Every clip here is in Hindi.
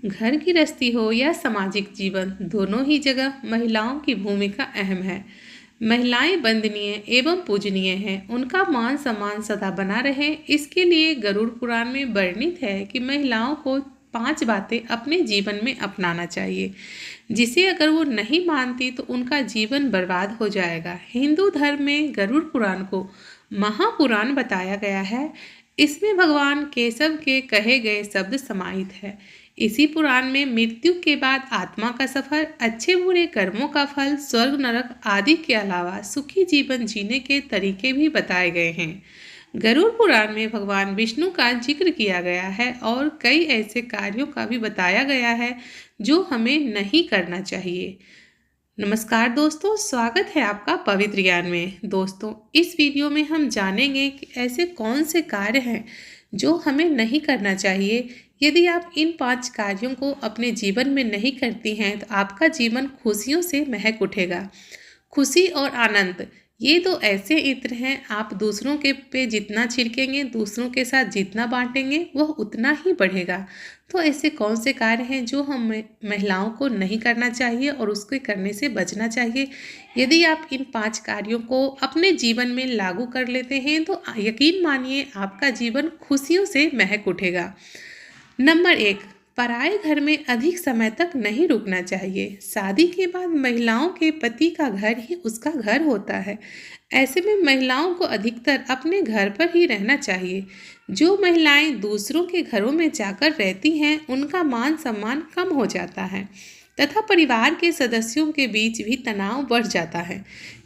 घर गृहस्थी हो या सामाजिक जीवन, दोनों ही जगह महिलाओं की भूमिका अहम है। महिलाएं वंदनीय एवं पूजनीय हैं, उनका मान सम्मान सदा बना रहे, इसके लिए गरुड़ पुराण में वर्णित है कि महिलाओं को 5 बातें अपने जीवन में अपनाना चाहिए, जिसे अगर वो नहीं मानती तो उनका जीवन बर्बाद हो जाएगा। हिंदू धर्म में गरुड़ पुराण को महापुराण बताया गया है। इसमें भगवान केशव के कहे गए शब्द समाहित है। इसी पुराण में मृत्यु के बाद आत्मा का सफर, अच्छे बुरे कर्मों का फल, स्वर्ग नरक आदि के अलावा सुखी जीवन जीने के तरीके भी बताए गए हैं। गरुड़ पुराण में भगवान विष्णु का जिक्र किया गया है और कई ऐसे कार्यों का भी बताया गया है जो हमें नहीं करना चाहिए। नमस्कार दोस्तों, स्वागत है आपका पवित्र ज्ञान में। दोस्तों, इस वीडियो में हम जानेंगे कि ऐसे कौन से कार्य हैं जो हमें नहीं करना चाहिए। यदि आप इन 5 कार्यों को अपने जीवन में नहीं करती हैं तो आपका जीवन खुशियों से महक उठेगा। खुशी और आनंद, ये तो ऐसे इत्र हैं, आप दूसरों के पे जितना छिड़केंगे, दूसरों के साथ जितना बांटेंगे, वह उतना ही बढ़ेगा। तो ऐसे कौन से कार्य हैं जो हम महिलाओं को नहीं करना चाहिए और उसके करने से बचना चाहिए। यदि आप इन 5 कार्यों को अपने जीवन में लागू कर लेते हैं तो यकीन मानिए आपका जीवन खुशियों से महक उठेगा। नंबर 1, पराए घर में अधिक समय तक नहीं रुकना चाहिए। शादी के बाद महिलाओं के पति का घर ही उसका घर होता है। ऐसे में महिलाओं को अधिकतर अपने घर पर ही रहना चाहिए। जो महिलाएं दूसरों के घरों में जाकर रहती हैं, उनका मान सम्मान कम हो जाता है तथा परिवार के सदस्यों के बीच भी तनाव बढ़ जाता है।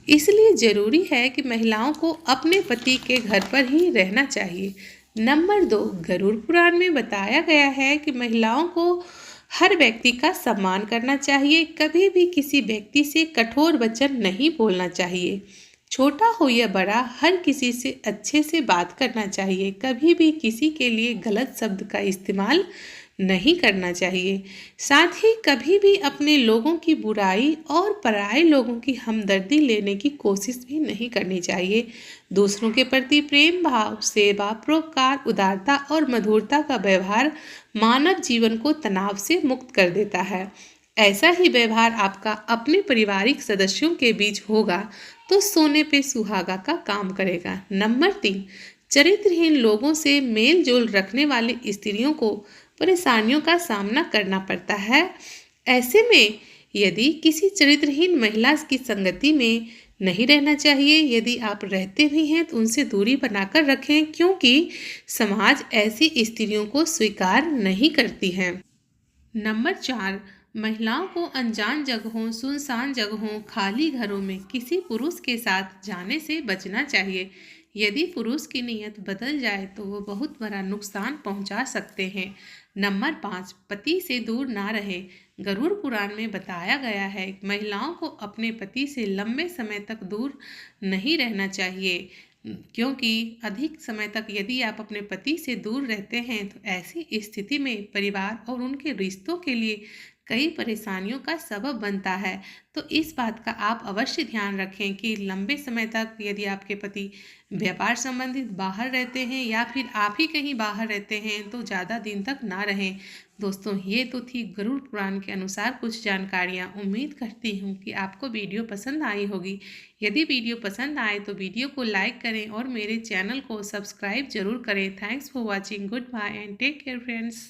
इसलिए जरूरी है कि महिलाओं को अपने पति के घर पर ही रहना चाहिए। नंबर 2, गरुड़ पुराण में बताया गया है कि महिलाओं को हर व्यक्ति का सम्मान करना चाहिए। कभी भी किसी व्यक्ति से कठोर वचन नहीं बोलना चाहिए। छोटा हो या बड़ा, हर किसी से अच्छे से बात करना चाहिए। कभी भी किसी के लिए गलत शब्द का इस्तेमाल नहीं करना चाहिए। साथ ही कभी भी अपने लोगों की बुराई और पराये लोगों की हमदर्दी लेने की कोशिश भी नहीं करनी चाहिए। दूसरों के प्रति प्रेम भाव, सेवा, परोपकार, उदारता और मधुरता का व्यवहार मानव जीवन को तनाव से मुक्त कर देता है। ऐसा ही व्यवहार आपका अपने पारिवारिक सदस्यों के बीच होगा तो सोने पे सुहागा का काम करेगा। नंबर 3, चरित्रहीन लोगों से मेल जोल रखने वाली स्त्रियों को परेशानियों का सामना करना पड़ता है। ऐसे में यदि किसी चरित्रहीन महिला की संगति में नहीं रहना चाहिए। यदि आप रहते भी हैं तो उनसे दूरी बनाकर रखें, क्योंकि समाज ऐसी स्त्रियों को स्वीकार नहीं करती है। नंबर 4, महिलाओं को अनजान जगहों, सुनसान जगहों, खाली घरों में किसी पुरुष के साथ जाने से बचना चाहिए। यदि पुरुष की नीयत बदल जाए तो वो बहुत बड़ा नुकसान पहुंचा सकते हैं। नंबर 5, पति से दूर ना रहे। गरुड़ पुराण में बताया गया है कि महिलाओं को अपने पति से लंबे समय तक दूर नहीं रहना चाहिए, क्योंकि अधिक समय तक यदि आप अपने पति से दूर रहते हैं तो ऐसी स्थिति में परिवार और उनके रिश्तों के लिए कई परेशानियों का सबब बनता है। तो इस बात का आप अवश्य ध्यान रखें कि लंबे समय तक यदि आपके पति व्यापार संबंधित बाहर रहते हैं या फिर आप ही कहीं बाहर रहते हैं तो ज़्यादा दिन तक ना रहें। दोस्तों, ये तो थी गरुड़ पुराण के अनुसार कुछ जानकारियाँ। उम्मीद करती हूँ कि आपको वीडियो पसंद आई होगी। यदि वीडियो पसंद आए तो वीडियो को लाइक करें और मेरे चैनल को सब्सक्राइब जरूर करें। Thanks for watching. Good and take care friends.